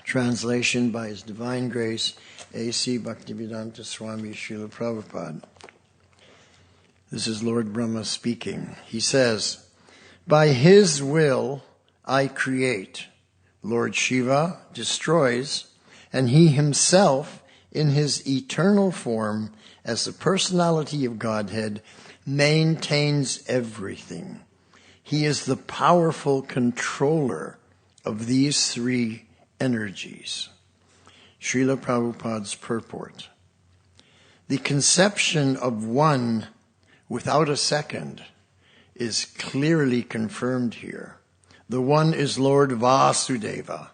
Translation by His Divine Grace, A.C. Bhaktivedanta Swami Srila Prabhupada. This is Lord Brahma speaking. He says, "By His will I create. Lord Shiva destroys, and He Himself, in His eternal form as the personality of Godhead, maintains everything. He is the powerful controller of these three energies." Srila Prabhupada's purport. The conception of one without a second is clearly confirmed here. The one is Lord Vasudeva,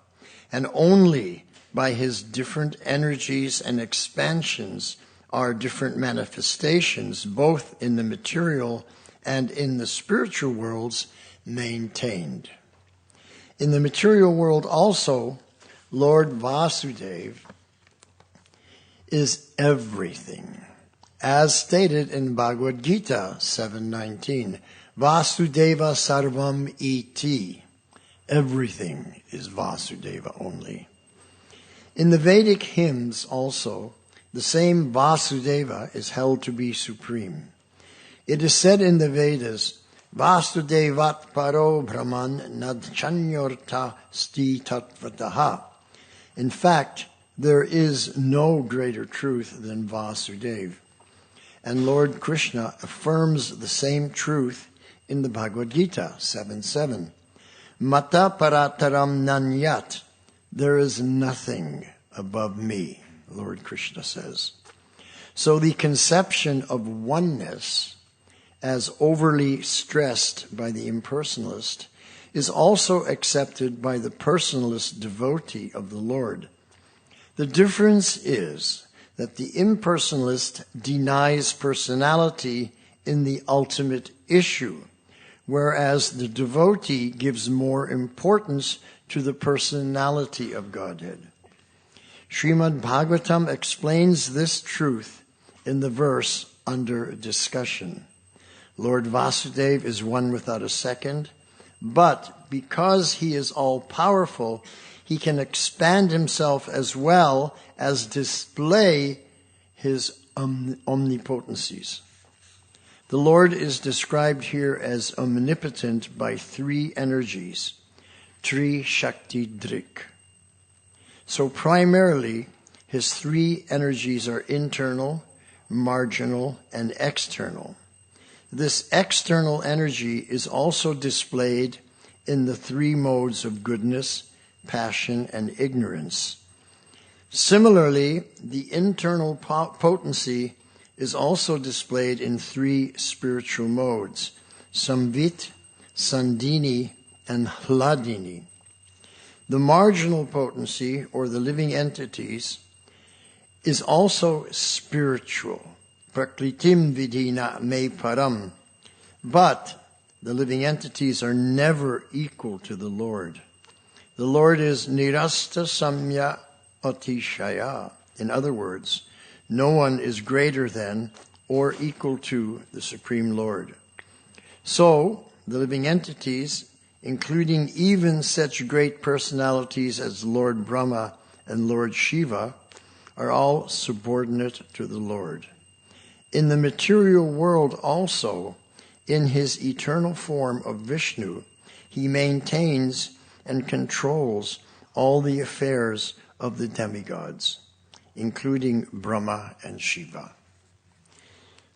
and only by his different energies and expansions are different manifestations, both in the material and in the spiritual worlds, maintained. In the material world also, Lord Vasudeva is everything. As stated in Bhagavad Gita 7:19, Vasudeva sarvam iti. Everything is Vasudeva only. In the Vedic hymns also, the same Vasudeva is held to be supreme. It is said in the Vedas, Vasudevat paro brahman nadchanyorta sti tatvataha. In fact, there is no greater truth than Vasudeva. And Lord Krishna affirms the same truth in the Bhagavad Gita 7:7. Mata parataram nanyat. There is nothing above me, Lord Krishna says. So the conception of oneness, as overly stressed by the impersonalist, is also accepted by the personalist devotee of the Lord. The difference is that the impersonalist denies personality in the ultimate issue, whereas the devotee gives more importance to the personality of Godhead. Srimad Bhagavatam explains this truth in the verse under discussion. Lord Vasudeva is one without a second, but because he is all-powerful, he can expand himself as well as display his omnipotencies. The Lord is described here as omnipotent by three energies, Tri Shakti Drik. So primarily, his three energies are internal, marginal, and external. This external energy is also displayed in the three modes of goodness, passion, and ignorance. Similarly, the internal potency is also displayed in three spiritual modes, Samvit, Sandini, and Hladini. The marginal potency, or the living entities, is also spiritual, Prakritim vidina me param, but the living entities are never equal to the Lord. The Lord is nirasta samya atishaya. In other words, no one is greater than or equal to the Supreme Lord. So, the living entities, including even such great personalities as Lord Brahma and Lord Shiva, are all subordinate to the Lord. In the material world also, in his eternal form of Vishnu, he maintains and controls all the affairs of the demigods, including Brahma and Shiva.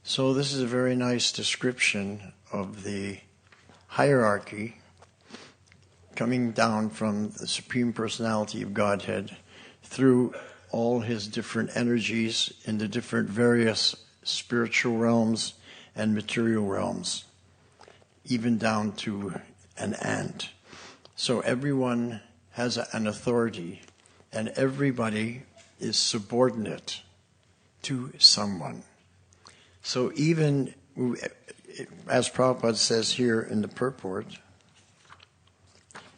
So this is a very nice description of the hierarchy coming down from the Supreme Personality of Godhead through all his different energies in the different various spiritual realms and material realms, even down to an ant. So everyone has an authority, and everybody is subordinate to someone. So even, as Prabhupada says here in the purport,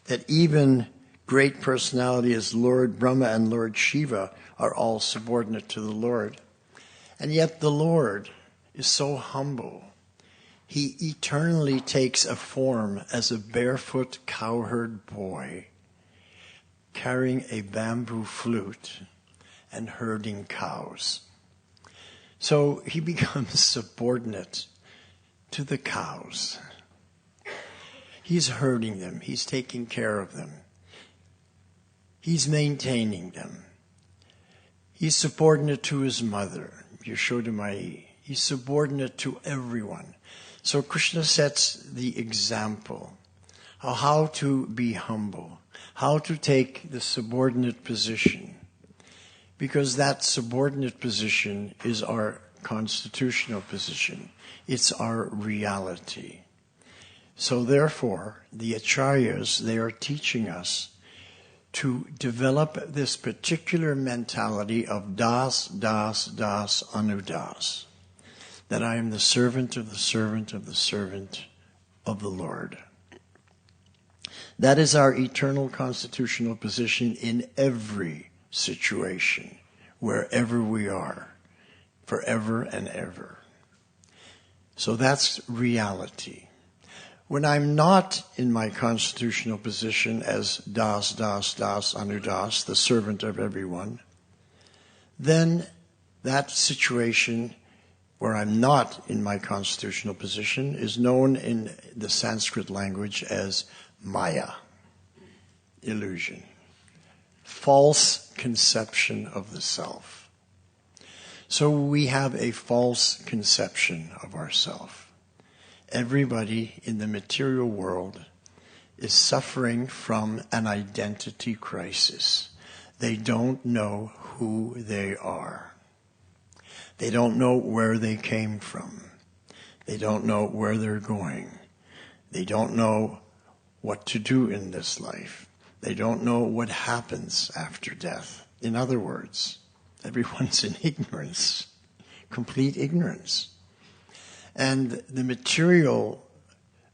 that even great personality as Lord Brahma and Lord Shiva are all subordinate to the Lord. And yet the Lord is so humble. He eternally takes a form as a barefoot cowherd boy, carrying a bamboo flute and herding cows. So he becomes subordinate to the cows. He's herding them. He's taking care of them. He's maintaining them. He's subordinate to his mother, Yashodamai. He's subordinate to everyone. So Krishna sets the example of how to be humble, how to take the subordinate position, because that subordinate position is our constitutional position. It's our reality. So therefore, the acharyas, they are teaching us to develop this particular mentality of das, das, das, anudas, that I am the servant of the servant of the servant of the Lord. That is our eternal constitutional position in every situation, wherever we are, forever and ever. So that's reality. When I'm not in my constitutional position as das, das, das, anudas, the servant of everyone, then that situation where I'm not in my constitutional position is known in the Sanskrit language as Maya, illusion, false conception of the self. So we have a false conception of ourself. Everybody in the material world is suffering from an identity crisis. They don't know who they are. They don't know where they came from. They don't know where they're going. They don't know what to do in this life. They don't know what happens after death. In other words, everyone's in ignorance, complete ignorance. And the material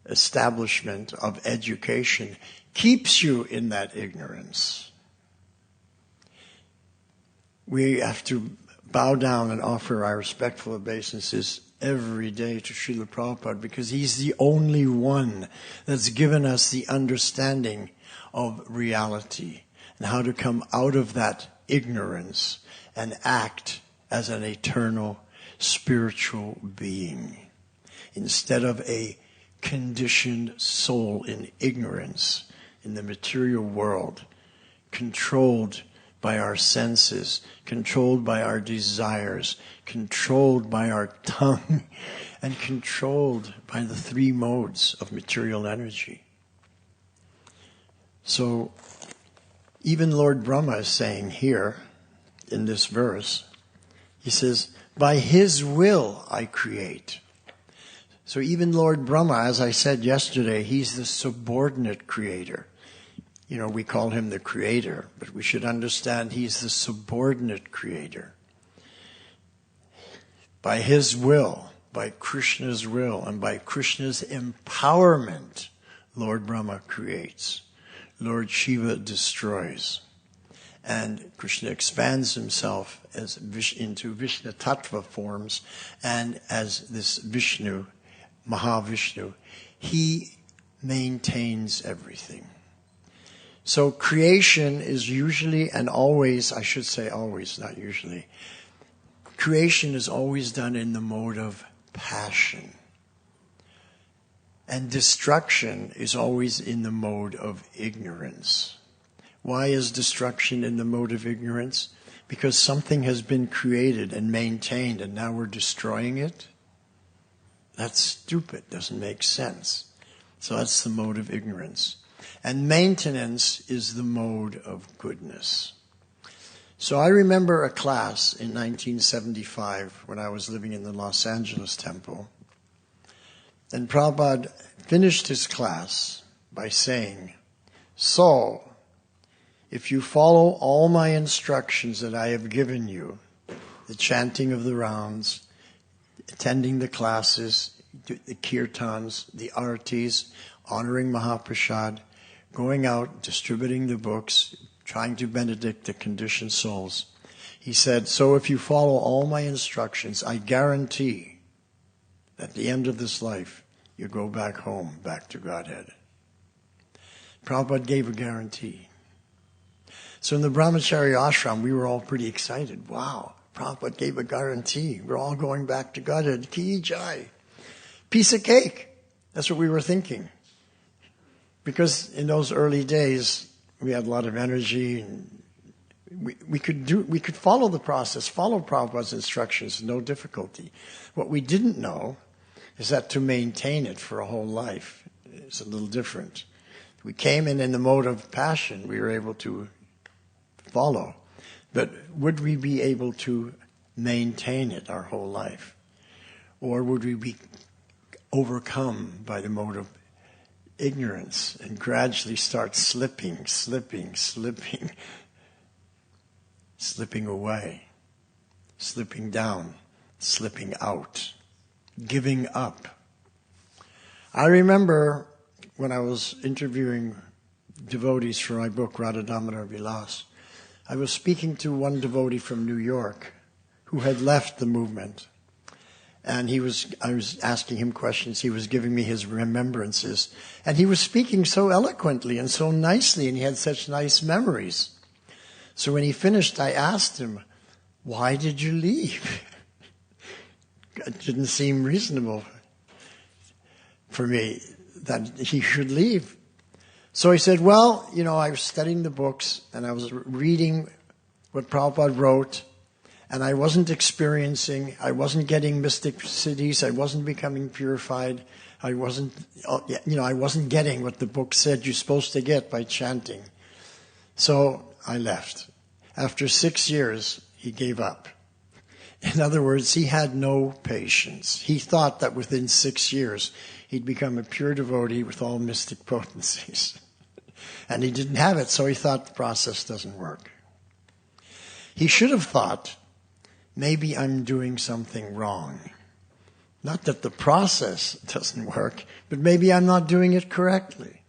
establishment of education keeps you in that ignorance. We have to bow down and offer our respectful obeisances every day to Srila Prabhupada, because he's the only one that's given us the understanding of reality and how to come out of that ignorance and act as an eternal spiritual being, instead of a conditioned soul in ignorance in the material world, controlled by our senses, controlled by our desires, controlled by our tongue, and controlled by the three modes of material energy. So, even Lord Brahma is saying here, in this verse, he says, by his will I create. So even Lord Brahma, as I said yesterday, he's the subordinate creator. You know, we call him the creator, but we should understand he's the subordinate creator. By his will, by Krishna's will, and by Krishna's empowerment, Lord Brahma creates. Lord Shiva destroys. And Krishna expands himself into Vishnu Tattva forms, and as this Vishnu, Mahavishnu, he maintains everything. So creation is usually and always, I should say always, not usually, creation is always done in the mode of passion. And destruction is always in the mode of ignorance. Why is destruction in the mode of ignorance? Because something has been created and maintained and now we're destroying it. That's stupid, doesn't make sense. So that's the mode of ignorance. And maintenance is the mode of goodness. So I remember a class in 1975 when I was living in the Los Angeles temple. And Prabhupada finished his class by saying, so, if you follow all my instructions that I have given you, the chanting of the rounds, attending the classes, the kirtans, the artis, honoring Mahaprasad, going out, distributing the books, trying to benedict the conditioned souls. He said, so if you follow all my instructions, I guarantee at the end of this life, you go back home, back to Godhead. Prabhupada gave a guarantee. So in the Brahmachari ashram, we were all pretty excited. Wow, Prabhupada gave a guarantee. We're all going back to Godhead. Ki jai. Piece of cake. That's what we were thinking. Because in those early days, we had a lot of energy, and we could follow the process, follow Prabhupada's instructions, no difficulty. What we didn't know is that to maintain it for a whole life is a little different. We came in the mode of passion, we were able to follow. But would we be able to maintain it our whole life? Or would we be overcome by the mode of ignorance and gradually start slipping away, slipping down, slipping out, giving up? I remember when I was interviewing devotees for my book, Radha Damodar Vilas, I was speaking to one devotee from New York who had left the movement. And I was asking him questions. He was giving me his remembrances. And he was speaking so eloquently and so nicely, and he had such nice memories. So when he finished, I asked him, why did you leave? It didn't seem reasonable for me that he should leave. So he said, well, I was studying the books, and I was reading what Prabhupada wrote, and I wasn't getting mysticities, I wasn't becoming purified, I wasn't getting what the book said you're supposed to get by chanting. So I left. After 6 years, he gave up. In other words, he had no patience. He thought that within 6 years, he'd become a pure devotee with all mystic potencies. And he didn't have it, so he thought the process doesn't work. He should have thought, maybe I'm doing something wrong. Not that the process doesn't work, but maybe I'm not doing it correctly.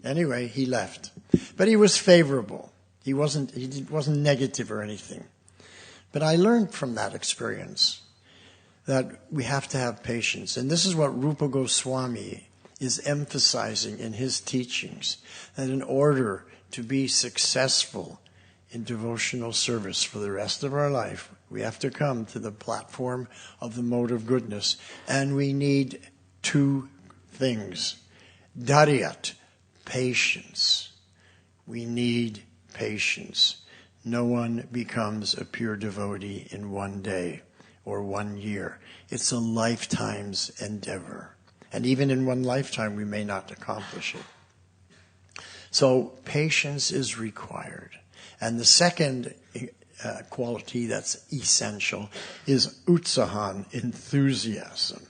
Anyway, he left. But he was favorable. He wasn't negative or anything. But I learned from that experience that we have to have patience. And this is what Rupa Goswami is emphasizing in his teachings, that in order to be successful in devotional service for the rest of our life, we have to come to the platform of the mode of goodness. And we need 2 things. Daryat, patience. We need patience. No one becomes a pure devotee in one day or 1 year. It's a lifetime's endeavor. And even in one lifetime, we may not accomplish it. So patience is required. And the second quality that's essential is utsahan, enthusiasm.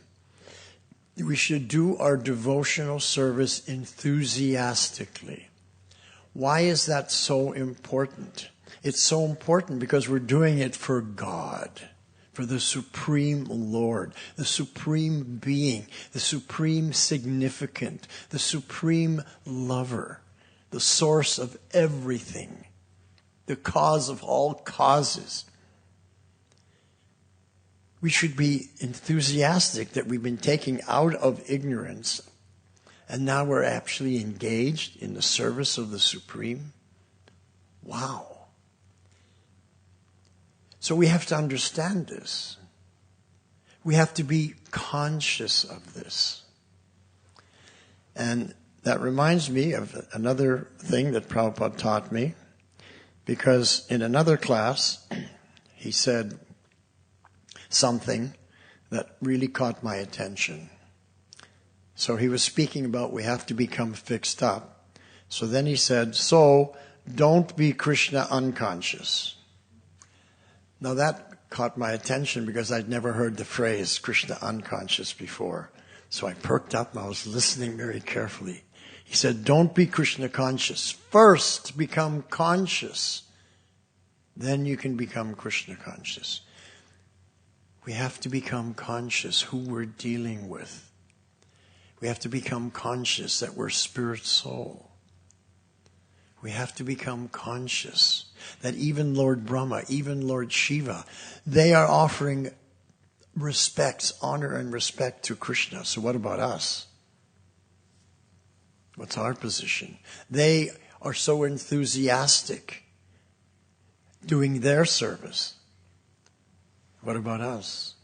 We should do our devotional service enthusiastically. Why is that so important? It's so important because we're doing it for God, for the Supreme Lord, the Supreme Being, the Supreme Significant, the Supreme Lover, the source of everything, the cause of all causes. We should be enthusiastic that we've been taken out of ignorance and now we're actually engaged in the service of the Supreme. Wow. So we have to understand this. We have to be conscious of this. And that reminds me of another thing that Prabhupada taught me, because in another class, he said something that really caught my attention. So he was speaking about we have to become fixed up. So then he said, so don't be Krishna unconscious. Now that caught my attention because I'd never heard the phrase Krishna unconscious before. So I perked up and I was listening very carefully. He said, don't be Krishna conscious. First become conscious. Then you can become Krishna conscious. We have to become conscious who we're dealing with. We have to become conscious that we're spirit soul. We have to become conscious that even Lord Brahma, even Lord Shiva, they are offering honor and respect to Krishna. So what about us? What's our position? They are so enthusiastic doing their service. What about us?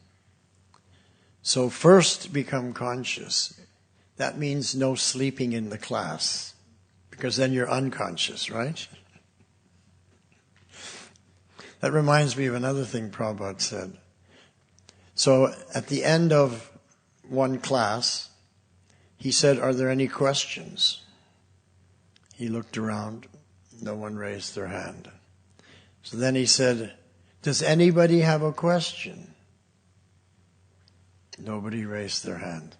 So first become conscious. That means no sleeping in the class, because then you're unconscious, right? That reminds me of another thing Prabhupada said. So at the end of one class, he said, "Are there any questions?" He looked around. No one raised their hand. So then he said, "Does anybody have a question?" Nobody raised their hand.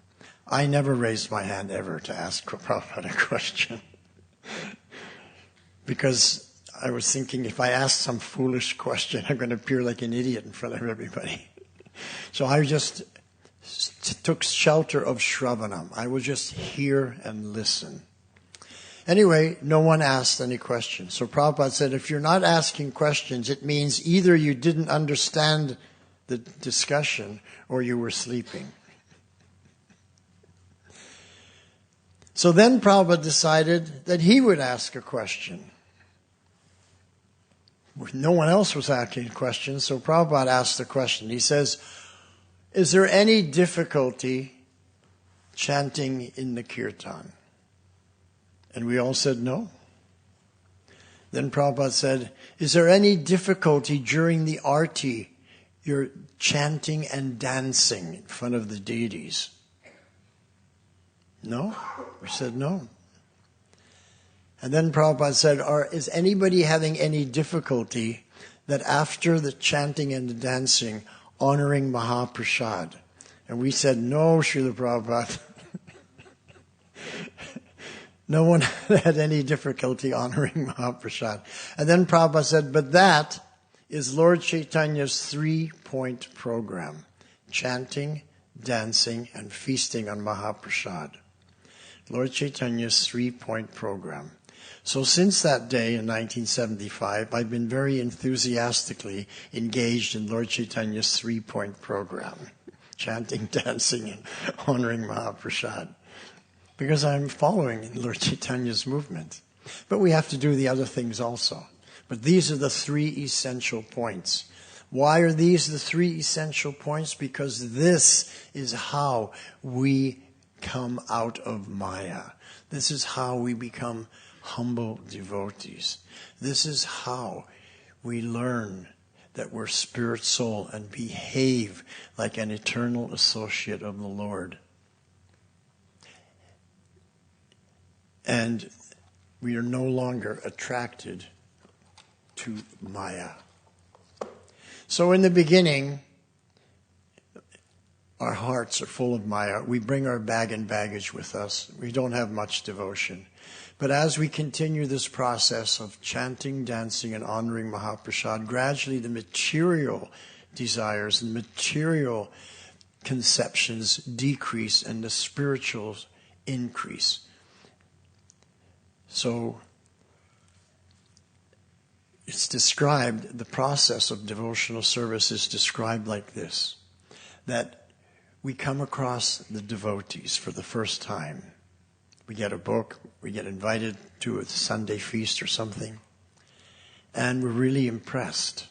I never raised my hand ever to ask Prabhupada a question. Because I was thinking, if I ask some foolish question, I'm going to appear like an idiot in front of everybody. So I just took shelter of Shravanam. I would just hear and listen. Anyway, no one asked any questions. So Prabhupada said, if you're not asking questions, it means either you didn't understand the discussion or you were sleeping. So then Prabhupada decided that he would ask a question. No one else was asking questions, so Prabhupada asked the question. He says, is there any difficulty chanting in the kirtan? And we all said no. Then Prabhupada said, is there any difficulty during the arti, you're chanting and dancing in front of the deities? No? We said no. And then Prabhupada said, is anybody having any difficulty that after the chanting and the dancing, honoring Mahaprasad? And we said, no, Srila Prabhupada. No one had any difficulty honoring Mahaprasad. And then Prabhupada said, but that is Lord Chaitanya's 3-point program. Chanting, dancing, and feasting on Mahaprasad. Lord Chaitanya's 3-point program. So since that day in 1975, I've been very enthusiastically engaged in Lord Chaitanya's 3-point program. Chanting, dancing, and honoring Mahaprasad. Because I'm following Lord Chaitanya's movement. But we have to do the other things also. But these are the 3 essential points. Why are these the 3 essential points? Because this is how we come out of Maya. This is how we become humble devotees. This is how we learn that we're spirit soul and behave like an eternal associate of the Lord. And we are no longer attracted to Maya. So in the beginning, our hearts are full of Maya. We bring our bag and baggage with us. We don't have much devotion. But as we continue this process of chanting, dancing, and honoring Mahaprasad, gradually the material desires and material conceptions decrease and the spirituals increase. So it's described, the process of devotional service is described like this, that we come across the devotees for the first time. We get a book, we get invited to a Sunday feast or something, and we're really impressed.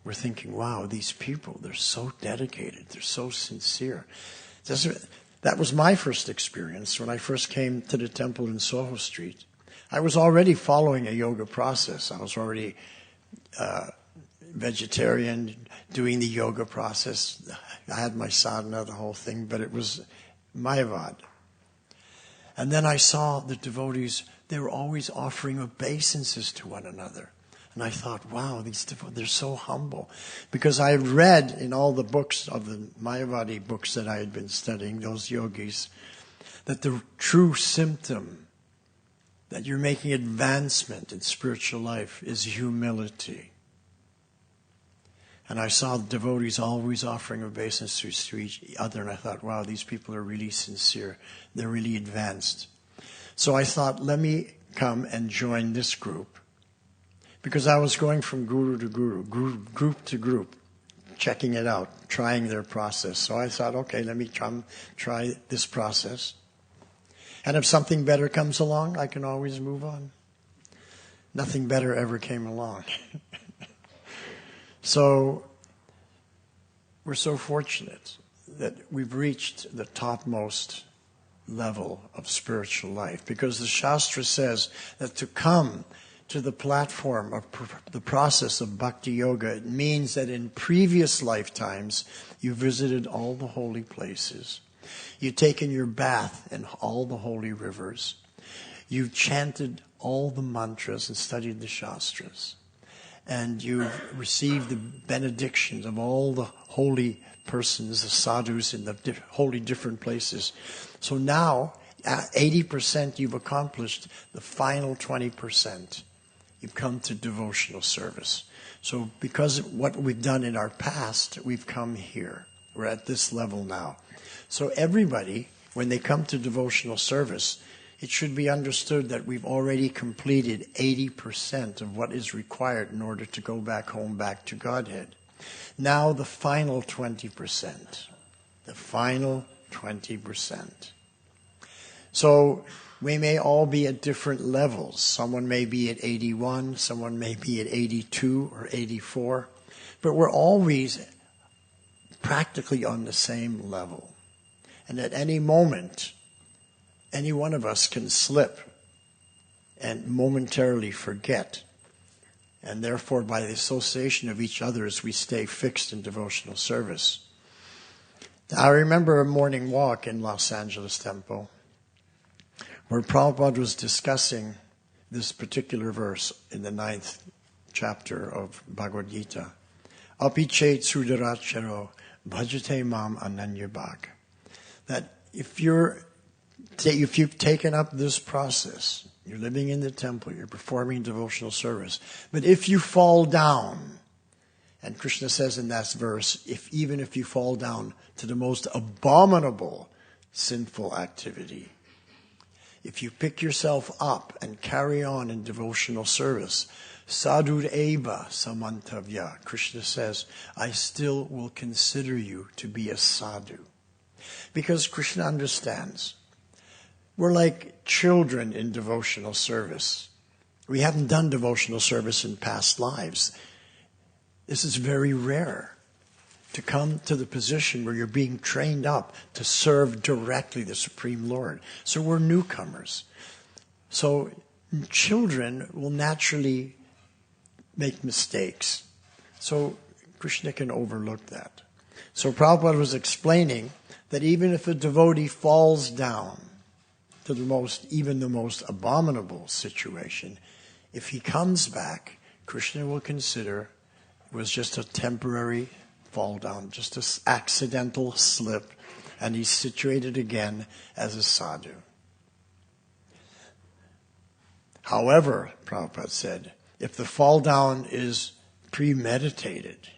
We're thinking, wow, these people, they're so dedicated, they're so sincere. That was my first experience when I first came to the temple in Soho Street. I was already following a yoga process. I was already vegetarian, doing the yoga process. I had my sadhana, the whole thing, but it was Mayavad. And then I saw the devotees, they were always offering obeisances to one another. And I thought, wow, these devotees, they're so humble. Because I had read in all the books of the Mayavadi books that I had been studying, those yogis, that the true symptom that you're making advancement in spiritual life is humility. And I saw the devotees always offering obeisances to each other, and I thought, wow, these people are really sincere. They're really advanced. So I thought, let me come and join this group. Because I was going from guru to guru, group to group, checking it out, trying their process. So I thought, okay, let me try this process. And if something better comes along, I can always move on. Nothing better ever came along. So we're so fortunate that we've reached the topmost level of spiritual life, because the Shastra says that to come to the platform of the process of bhakti yoga, it means that in previous lifetimes you visited all the holy places. You've taken your bath in all the holy rivers. You've chanted all the mantras and studied the Shastras. And you've received the benedictions of all the holy persons, the sadhus in the holy different places. So now, at 80% you've accomplished. The final 20%, you've come to devotional service. So because of what we've done in our past, we've come here. We're at this level now. So everybody, when they come to devotional service, it should be understood that we've already completed 80% of what is required in order to go back home, back to Godhead. Now the final 20%. The final 20%. So we may all be at different levels. Someone may be at 81, someone may be at 82 or 84, but we're always practically on the same level. And at any moment, any one of us can slip and momentarily forget. And therefore, by the association of each other, we stay fixed in devotional service. Now, I remember a morning walk in Los Angeles Temple where Prabhupada was discussing this particular verse in the 9th chapter of Bhagavad Gita. Api chet sudaracharo bhajate mam ananyabhak. That if you've taken up this process, you're living in the temple, you're performing devotional service, but if you fall down, and Krishna says in that verse, even if you fall down to the most abominable sinful activity, if you pick yourself up and carry on in devotional service, sadhur eva samantavya, Krishna says, I still will consider you to be a sadhu. Because Krishna understands. We're like children in devotional service. We haven't done devotional service in past lives. This is very rare, to come to the position where you're being trained up to serve directly the Supreme Lord. So we're newcomers. So children will naturally make mistakes. So Krishna can overlook that. So Prabhupada was explaining that even if a devotee falls down to the most abominable situation, if he comes back, Krishna will consider it was just a temporary fall down, just an accidental slip, and he's situated again as a sadhu. However, Prabhupada said, if the fall down is premeditated,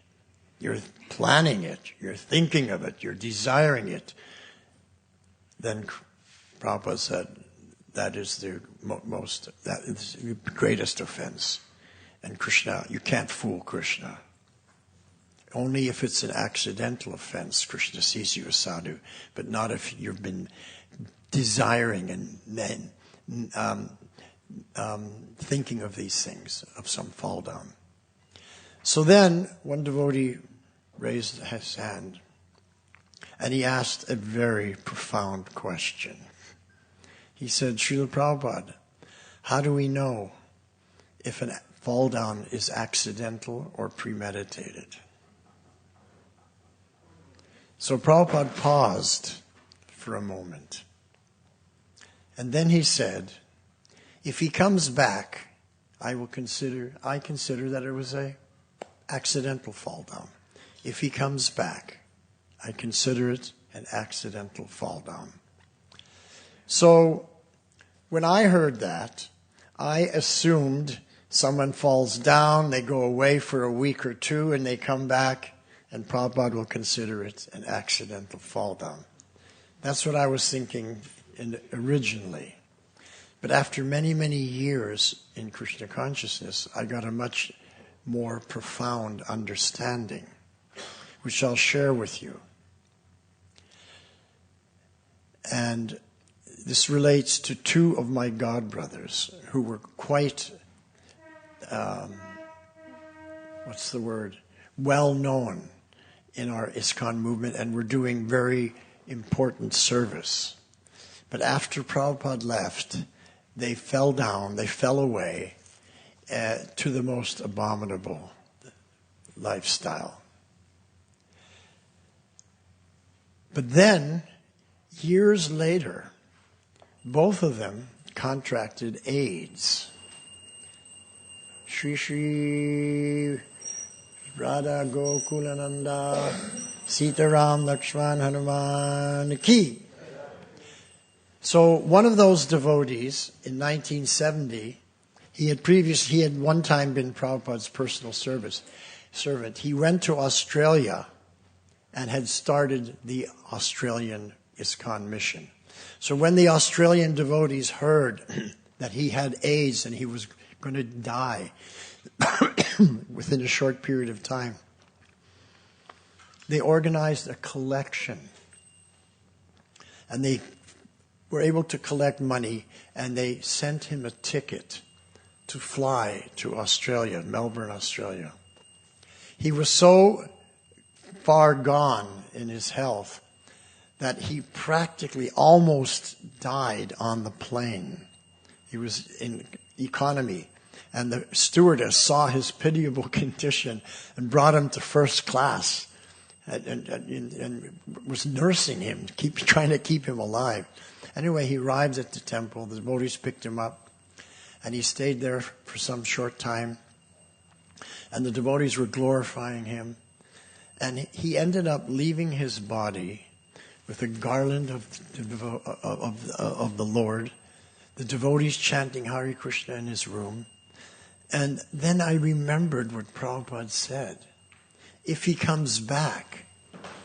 you're planning it, you're thinking of it, you're desiring it, then Prabhupada said that is the greatest offense. And Krishna, you can't fool Krishna. Only if it's an accidental offense, Krishna sees you as sadhu, but not if you've been desiring and thinking of these things, of some fall down. So then, one devotee raised his hand, and he asked a very profound question. He said, Srila Prabhupada, how do we know if a fall down is accidental or premeditated? So Prabhupada paused for a moment. And then he said, if he comes back, I consider that it was an accidental fall down. If he comes back, I consider it an accidental fall down. So when I heard that, I assumed someone falls down, they go away for a week or two, and they come back, and Prabhupada will consider it an accidental fall down. That's what I was thinking originally. But after many, many years in Krishna consciousness, I got a much more profound understanding, which I'll share with you. And this relates to two of my godbrothers who were quite, well known in our ISKCON movement and were doing very important service. But after Prabhupada left, they fell down, they fell away to the most abominable lifestyle. But then, years later, both of them contracted AIDS. Shri Shri Radha Gokulananda Sitaram Lakshman Hanuman Ki. So one of those devotees in 1970, he had one time been Prabhupada's personal servant. He went to Australia and had started the Australian ISKCON mission. So when the Australian devotees heard that he had AIDS and he was going to die within a short period of time, they organized a collection. And they were able to collect money, and they sent him a ticket to fly to Australia, Melbourne, Australia. He was so far gone in his health that he practically almost died on the plane. He was in economy, and the stewardess saw his pitiable condition and brought him to first class and was nursing him, trying to keep him alive. Anyway, he arrived at the temple. The devotees picked him up, and he stayed there for some short time. And the devotees were glorifying him. And he ended up leaving his body with a garland of the Lord, the devotees chanting Hare Krishna in his room. And then I remembered what Prabhupada said. If he comes back,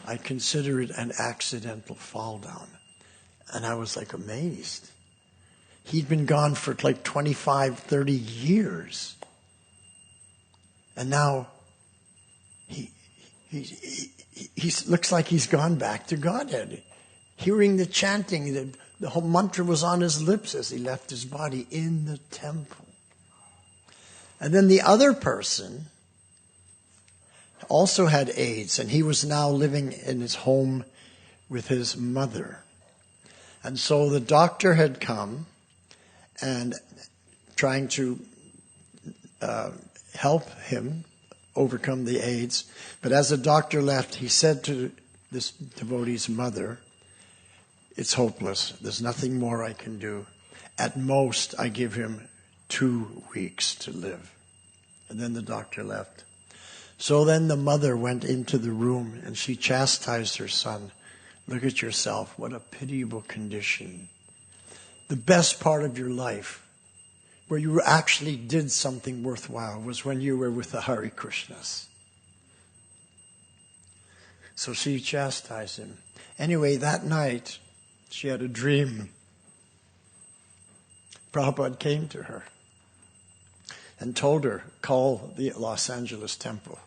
I consider it an accidental fall down. And I was like amazed. He'd been gone for like 25, 30 years. And now he looks like he's gone back to Godhead. Hearing the chanting, the whole mantra was on his lips as he left his body in the temple. And then the other person also had AIDS, and he was now living in his home with his mother. And so the doctor had come and trying to help him overcome the AIDS. But as the doctor left, he said to this devotee's mother, "It's hopeless. There's nothing more I can do. At most, I give him 2 weeks to live." And then the doctor left. So then the mother went into the room and she chastised her son. "Look at yourself. What a pitiable condition. The best part of your life, where you actually did something worthwhile, was when you were with the Hare Krishnas." So she chastised him. Anyway, that night, she had a dream. Prabhupada came to her and told her, "Call the Los Angeles temple."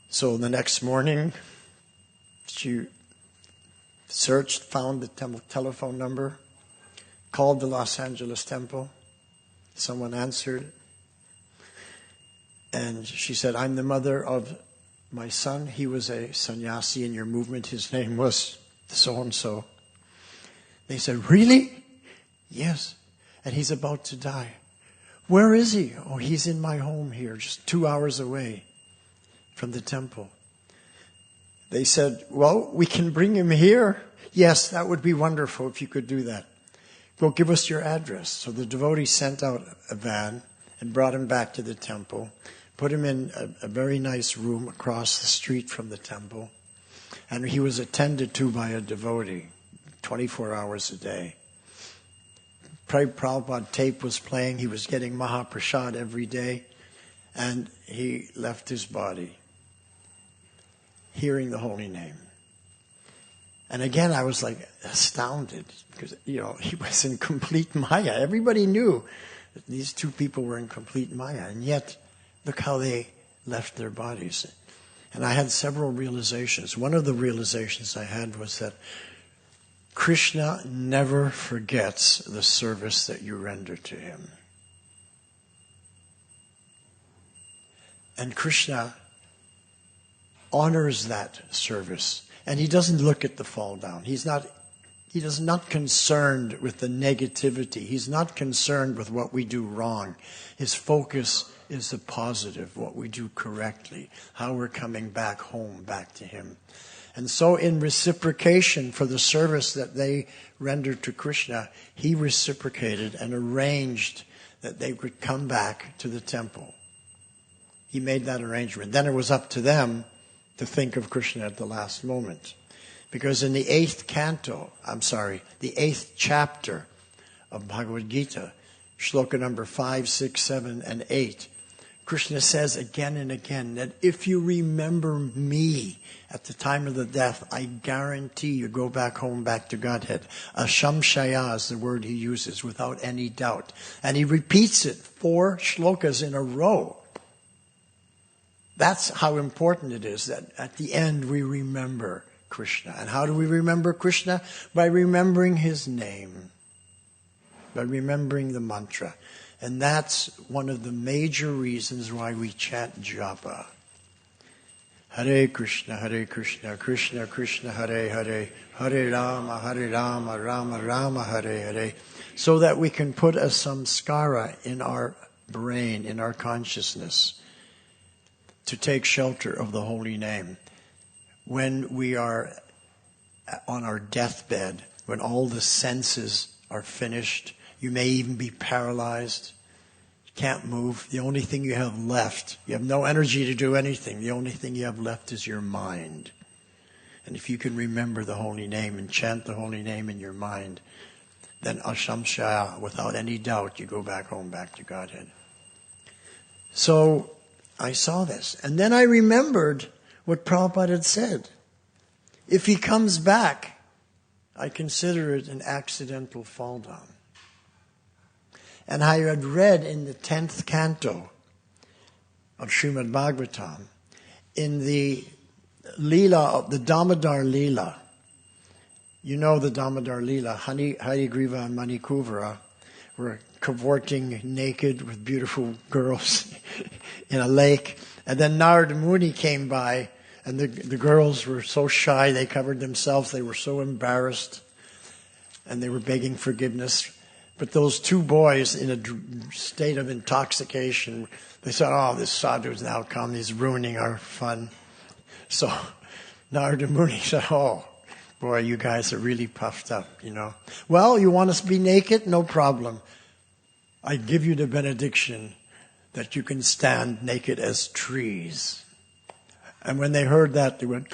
So the next morning, she searched, found the telephone number, called the Los Angeles temple. Someone answered. And she said, "I'm the mother of my son. He was a sannyasi in your movement. His name was so-and-so." They said, "Really?" "Yes. And he's about to die." "Where is he?" "Oh, he's in my home here, just 2 hours away from the temple." They said, "Well, we can bring him here." "Yes, that would be wonderful if you could do that." "Well, give us your address." So the devotee sent out a van and brought him back to the temple, put him in a very nice room across the street from the temple, and he was attended to by a devotee 24 hours a day. Prabhupada tape was playing. He was getting Mahaprasad every day, and he left his body hearing the holy name. And again, I was like astounded because, he was in complete Maya. Everybody knew that these two people were in complete Maya. And yet, look how they left their bodies. And I had several realizations. One of the realizations I had was that Krishna never forgets the service that you render to him. And Krishna honors that service. And he doesn't look at the fall down. He is not concerned with the negativity. He's not concerned with what we do wrong. His focus is the positive, what we do correctly, how we're coming back home, back to him. And so in reciprocation for the service that they rendered to Krishna, he reciprocated and arranged that they would come back to the temple. He made that arrangement. Then it was up to them to think of Krishna at the last moment. Because in the 8th chapter of Bhagavad Gita, shloka number 5, 6, 7, and 8, Krishna says again and again that if you remember me at the time of the death, I guarantee you go back home, back to Godhead. Ashamshaya is the word he uses, without any doubt. And he repeats it 4 shlokas in a row. That's how important it is that at the end we remember Krishna. And how do we remember Krishna? By remembering his name, by remembering the mantra. And that's one of the major reasons why we chant japa. Hare Krishna, Krishna Krishna, Hare Hare, Hare Rama, Rama Rama, Hare Hare. So that we can put a samskara in our brain, in our consciousness, to take shelter of the holy name. When we are on our deathbed, when all the senses are finished, you may even be paralyzed, you can't move. The only thing you have left, you have no energy to do anything. The only thing you have left is your mind. And if you can remember the holy name and chant the holy name in your mind, then Ashamshaya, without any doubt, you go back home, back to Godhead. So I saw this. And then I remembered what Prabhupada had said. If he comes back, I consider it an accidental fall down. And I had read in the 10th canto of Srimad Bhagavatam, in the Leela of the Damodar Leela. You know the Damodar Leela, Harigriva and Manikuvara were cavorting naked with beautiful girls in a lake. And then Narada Muni came by, and the girls were so shy, they covered themselves, they were so embarrassed, and they were begging forgiveness. But those 2 boys in a state of intoxication, they said, oh, this sadhu's now come, he's ruining our fun. So Narada Muni said, oh, boy, you guys are really puffed up, you know. Well, you want us to be naked? No problem. I give you the benediction that you can stand naked as trees. And when they heard that, they went,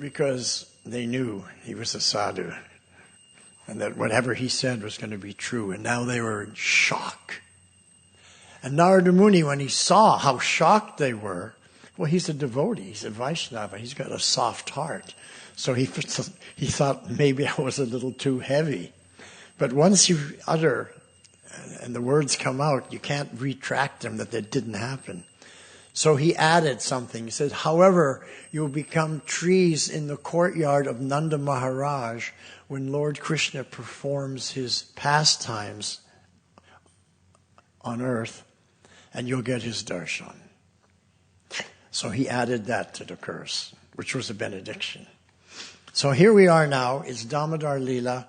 because they knew he was a sadhu. And that whatever he said was going to be true. And now they were in shock. And Narada Muni, when he saw how shocked they were, well, he's a devotee, he's a Vaishnava, he's got a soft heart. So he thought maybe I was a little too heavy. But once you utter, and the words come out, you can't retract them that didn't happen. So he added something. He said, however, you will become trees in the courtyard of Nanda Maharaj when Lord Krishna performs his pastimes on earth, and you'll get his darshan. So he added that to the curse, which was a benediction. So here we are now, it's Damodar Leela,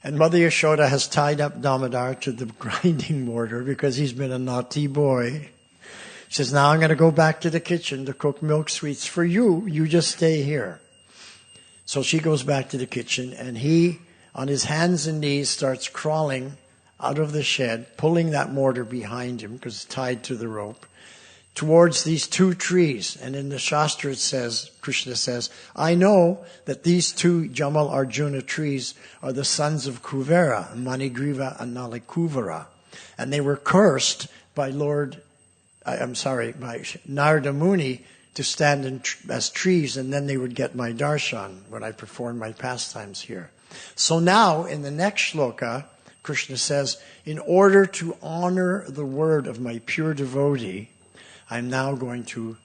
and Mother Yashoda has tied up Damodar to the grinding mortar because he's been a naughty boy. She says, now I'm going to go back to the kitchen to cook milk sweets for you. You just stay here. So she goes back to the kitchen, and he, on his hands and knees, starts crawling out of the shed, pulling that mortar behind him because it's tied to the rope, towards these 2 trees. And in the Shastra it says, Krishna says, I know that these 2 Jamal Arjuna trees are the sons of Kuvera, Manigriva and Nalikuvara. And they were cursed by by Narada Muni to stand as trees, and then they would get my darshan when I perform my pastimes here. So now, in the next shloka, Krishna says, in order to honor the word of my pure devotee, I'm now going to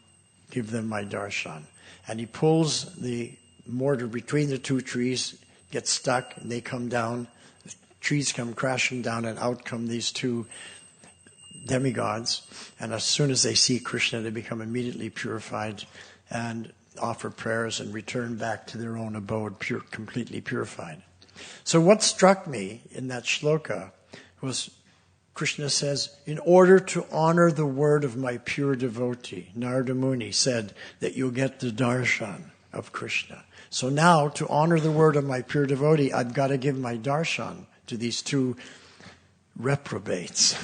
give them my darshan. And he pulls the mortar between the 2 trees, gets stuck, and they come down. The trees come crashing down, and out come these 2 demigods, and as soon as they see Krishna, they become immediately purified and offer prayers and return back to their own abode, completely purified. So what struck me in that shloka was Krishna says, in order to honor the word of my pure devotee, Narada Muni said that you'll get the darshan of Krishna. So now, to honor the word of my pure devotee, I've got to give my darshan to these two reprobates.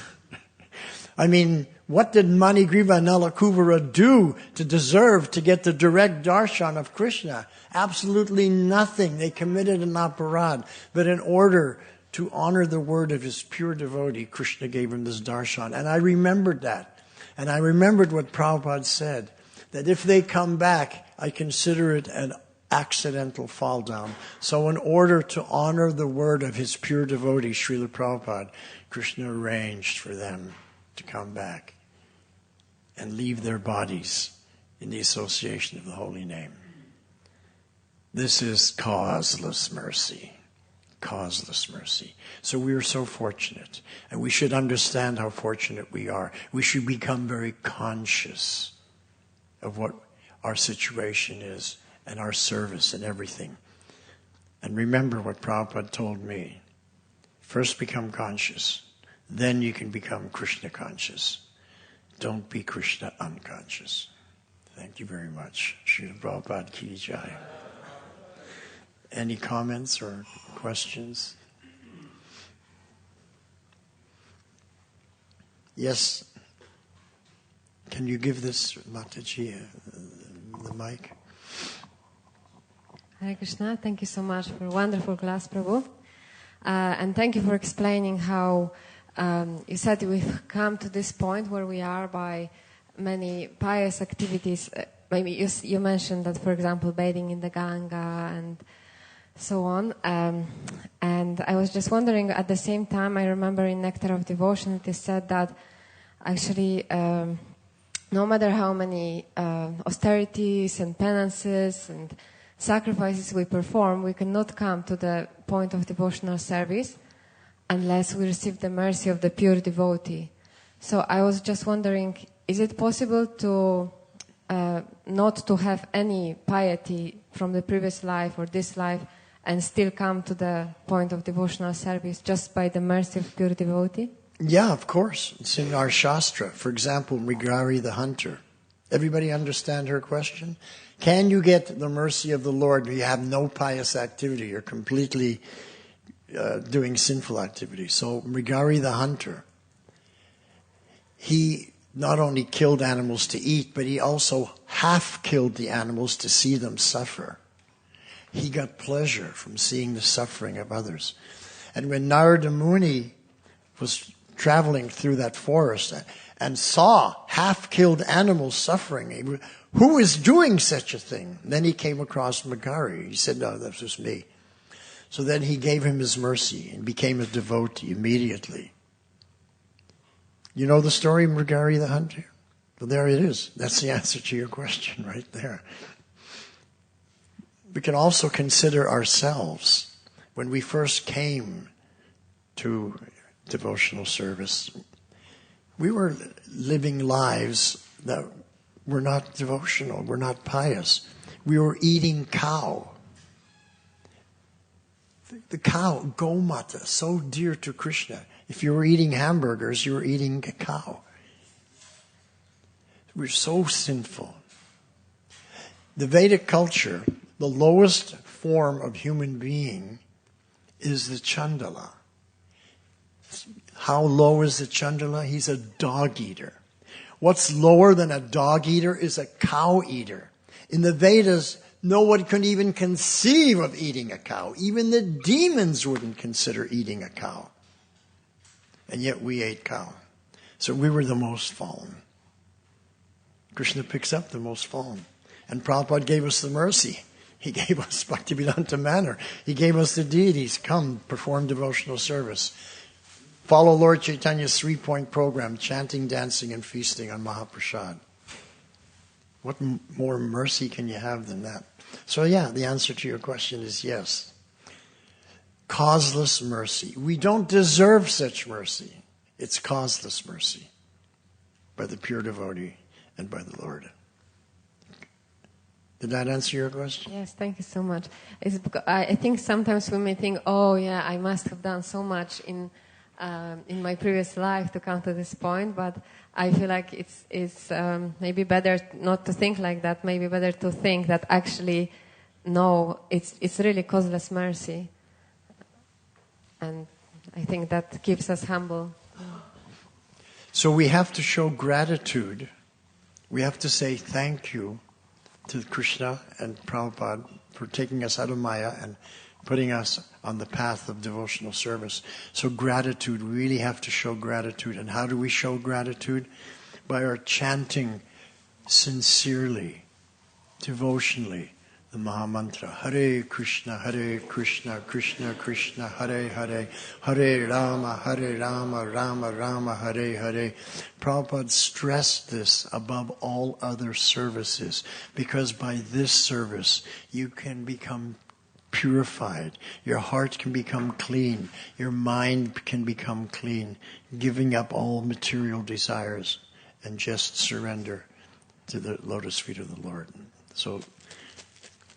I mean, what did Manigriva and Nalakuvara do to deserve to get the direct darshan of Krishna? Absolutely nothing. They committed an aparad. But in order to honor the word of his pure devotee, Krishna gave him this darshan. And I remembered that. And I remembered what Prabhupada said, that if they come back, I consider it an accidental fall down. So in order to honor the word of his pure devotee, Srila Prabhupada, Krishna arranged for them to come back and leave their bodies in the association of the holy name. This is causeless mercy. Causeless mercy. So we are so fortunate, and we should understand how fortunate we are. We should become very conscious of what our situation is and our service and everything. And remember what Prabhupada told me. First become conscious. Then you can become Krishna conscious. Don't be Krishna unconscious. Thank you very much. Srila Prabhupada Ki Jai. Any comments or questions? Yes. Can you give this Mataji the mic? Hare Krishna, thank you so much for a wonderful class, Prabhu. And thank you for explaining how you said we've come to this point where we are by many pious activities. Maybe you mentioned that, for example, bathing in the Ganga and so on. And I was just wondering, at the same time, I remember in Nectar of Devotion it is said that actually no matter how many austerities and penances and sacrifices we perform, we cannot come to the point of devotional service unless we receive the mercy of the pure devotee. So I was just wondering, is it possible to not to have any piety from the previous life or this life and still come to the point of devotional service just by the mercy of pure devotee? Yeah, of course. It's in our Shastra. For example, Mrigari the hunter. Everybody understand her question? Can you get the mercy of the Lord when you have no pious activity? You're completely doing sinful activity. So Mrigari the hunter, he not only killed animals to eat, but he also half killed the animals to see them suffer. He got pleasure from seeing the suffering of others. And when Narada Muni was traveling through that forest and saw half-killed animals suffering, who is doing such a thing? Then he came across Mrigari. He said, no, that was me. So then he gave him his mercy and became a devotee immediately. You know the story of Mrigari the hunter? Well, there it is. That's the answer to your question right there. We can also consider ourselves. When we first came to devotional service, we were living lives that were not devotional, were not pious. We were eating cow. The cow, Gomata, so dear to Krishna. If you were eating hamburgers, you were eating a cow. We're so sinful. The Vedic culture, the lowest form of human being is the Chandala. How low is the Chandala? He's a dog eater. What's lower than a dog eater is a cow eater. In the Vedas, no one could even conceive of eating a cow. Even the demons wouldn't consider eating a cow. And yet we ate cow. So we were the most fallen. Krishna picks up the most fallen. And Prabhupada gave us the mercy. He gave us Bhaktivedanta manner. He gave us the deities. Come, perform devotional service. Follow Lord Chaitanya's 3-point program, chanting, dancing, and feasting on Mahaprasad. What more mercy can you have than that? So yeah, the answer to your question is yes. Causeless mercy. We don't deserve such mercy. It's causeless mercy. by the pure devotee, and by the Lord. Did that answer your question? Yes, thank you so much. I think sometimes we may think, oh yeah, I must have done so much in my previous life to come to this point, but I feel like it's maybe better not to think like that. Maybe better to think that actually, no, it's really causeless mercy, and I think that keeps us humble. So we have to show gratitude. We have to say thank you to Krishna and Prabhupada for taking us out of Maya and putting us on the path of devotional service. So gratitude, we really have to show gratitude. And how do we show gratitude? By our chanting sincerely, devotionally, the Maha Mantra. Hare Krishna, Krishna Krishna, Hare Hare, Hare Rama, Rama Rama, Hare Hare. Prabhupada stressed this above all other services, because by this service you can become purified, your heart can become clean, your mind can become clean, giving up all material desires and just surrender to the lotus feet of the Lord. So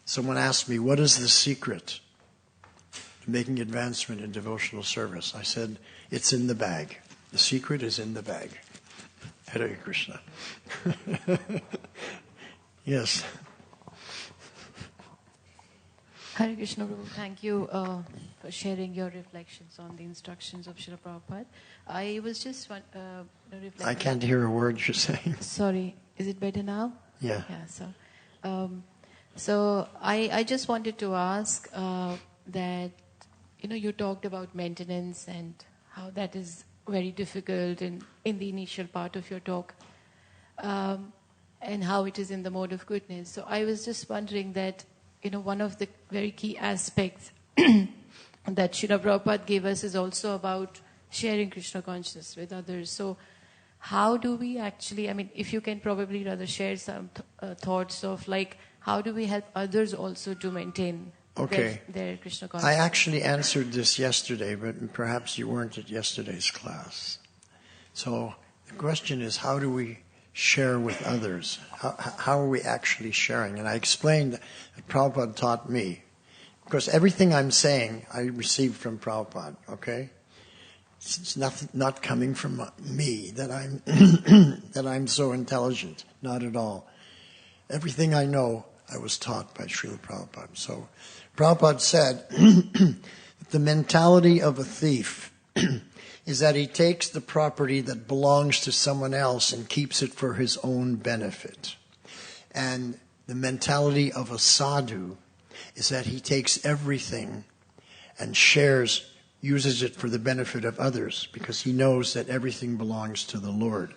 someone asked me, what is the secret to making advancement in devotional service? I said, it's in the bag. The secret is in the bag. Hare Krishna. Yes. Hare Krishna, Prabhu. Thank you for sharing your reflections on the instructions of Srila Prabhupada. I was just reflecting. I can't hear a word you're saying. Sorry, is it better now? Yeah. Yeah. So I just wanted to ask that you talked about maintenance and how that is very difficult in the initial part of your talk, and how it is in the mode of goodness. So I was just wondering that one of the very key aspects that Srila Prabhupada gave us is also about sharing Krishna consciousness with others. So how do we actually, if you can probably rather share some thoughts of how do we help others also to maintain their Krishna consciousness? I actually answered this yesterday, but perhaps you weren't at yesterday's class. So the question is, how do we share with others? How are we actually sharing? And I explained that Prabhupada taught me. Because everything I'm saying, I received from Prabhupada, okay? It's not coming from me that I'm that I'm so intelligent. Not at all. Everything I know, I was taught by Srila Prabhupada. So Prabhupada said that the mentality of a thief is that he takes the property that belongs to someone else and keeps it for his own benefit. And the mentality of a sadhu is that he takes everything and uses it for the benefit of others, because he knows that everything belongs to the Lord.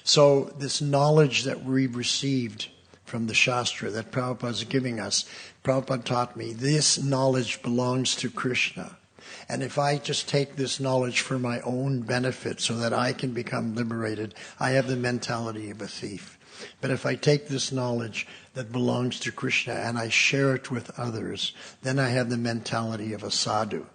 So this knowledge that we've received from the Shastra that Prabhupada is giving us, Prabhupada taught me, this knowledge belongs to Krishna. And if I just take this knowledge for my own benefit so that I can become liberated, I have the mentality of a thief. But if I take this knowledge that belongs to Krishna and I share it with others, then I have the mentality of a sadhu.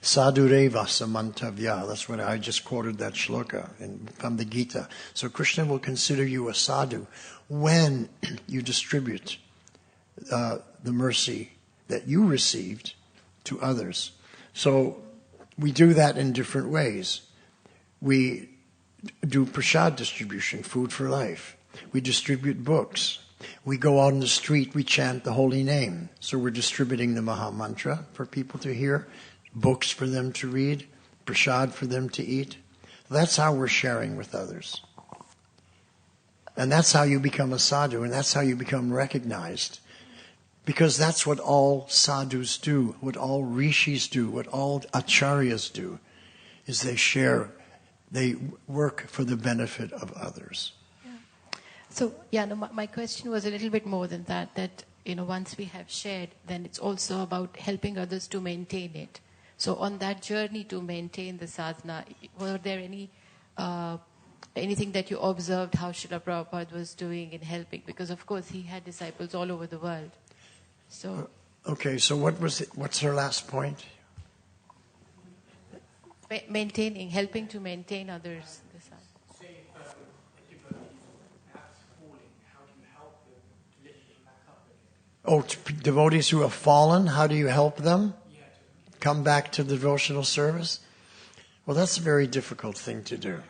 Sadhureva samantavya. That's what I just quoted that shloka from the Gita. So Krishna will consider you a sadhu when you distribute the mercy that you received to others. So we do that in different ways. We do prasad distribution, food for life. We distribute books. We go out in the street, we chant the holy name. So we're distributing the Maha Mantra for people to hear, books for them to read, prasad for them to eat. That's how we're sharing with others. And that's how you become a sadhu, and that's how you become recognized. Because that's what all sadhus do, what all rishis do, what all acharyas do, is they work for the benefit of others. Yeah. So, my question was a little bit more than that once we have shared, then it's also about helping others to maintain it. So on that journey to maintain the sadhana, were there anything that you observed how Srila Prabhupada was doing in helping? Because of course he had disciples all over the world. So okay, so what's her last point? Helping to maintain others. Oh, devotees who have fallen, how do you help them come back to the devotional service? Well, that's a very difficult thing to do.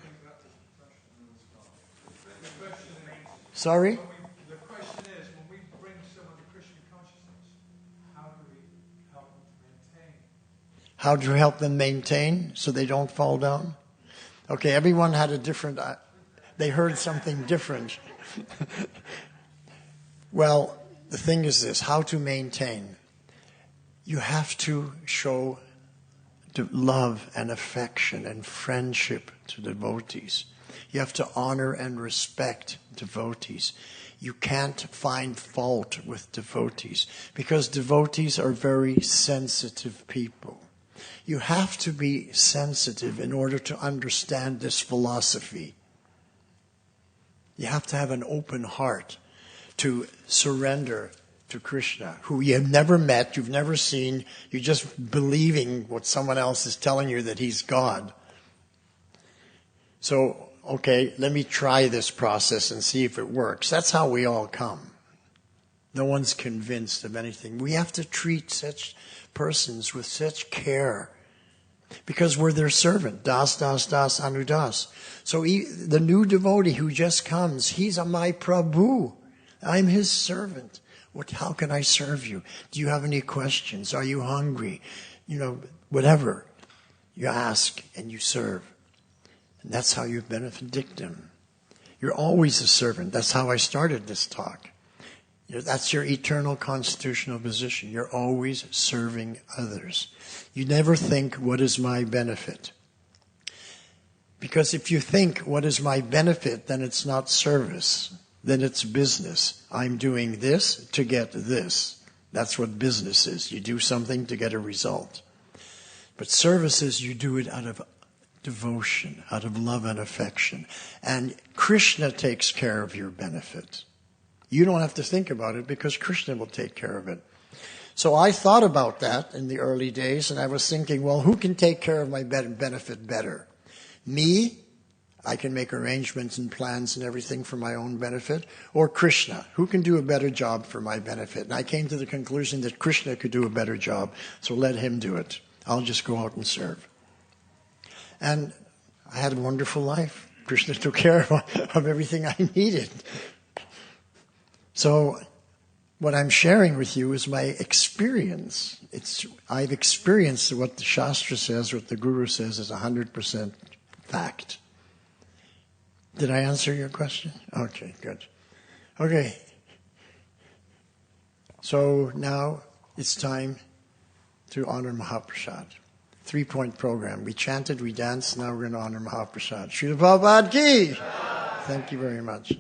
Sorry? The question is, when we bring someone to Krishna consciousness, how do we help them to maintain? How do you help them maintain so they don't fall down? Okay, everyone had a different... they heard something different. Well, the thing is this, how to maintain. You have to show love and affection and friendship to devotees. You have to honor and respect devotees. You can't find fault with devotees because devotees are very sensitive people. You have to be sensitive in order to understand this philosophy. You have to have an open heart to surrender to Krishna, who you have never met, you've never seen, you're just believing what someone else is telling you that he's God. So, okay, let me try this process and see if it works. That's how we all come. No one's convinced of anything. We have to treat such persons with such care because we're their servant. Das, das, das, anudas. So the new devotee who just comes, he's my Prabhu. I'm his servant. How can I serve you? Do you have any questions? Are you hungry? Whatever. You ask and you serve. And that's how you benedict him. You're always a servant. That's how I started this talk. That's your eternal constitutional position. You're always serving others. You never think, what is my benefit? Because if you think, what is my benefit, then it's not service. Then it's business. I'm doing this to get this. That's what business is. You do something to get a result. But service is you do it out of devotion, out of love and affection. And Krishna takes care of your benefit. You don't have to think about it because Krishna will take care of it. So I thought about that in the early days, and I was thinking, well, who can take care of my benefit better? Me? I can make arrangements and plans and everything for my own benefit. Or Krishna, who can do a better job for my benefit? And I came to the conclusion that Krishna could do a better job, so let him do it. I'll just go out and serve. And I had a wonderful life. Krishna took care of everything I needed. So what I'm sharing with you is my experience. I've experienced what the Shastra says, what the Guru says is 100% fact. Did I answer your question? Okay, good. Okay. So now it's time to honor Mahaprasad. 3-point program. We chanted, we danced, now we're going to honor Mahaprasad. Srila Prabhupada ki! Thank you very much.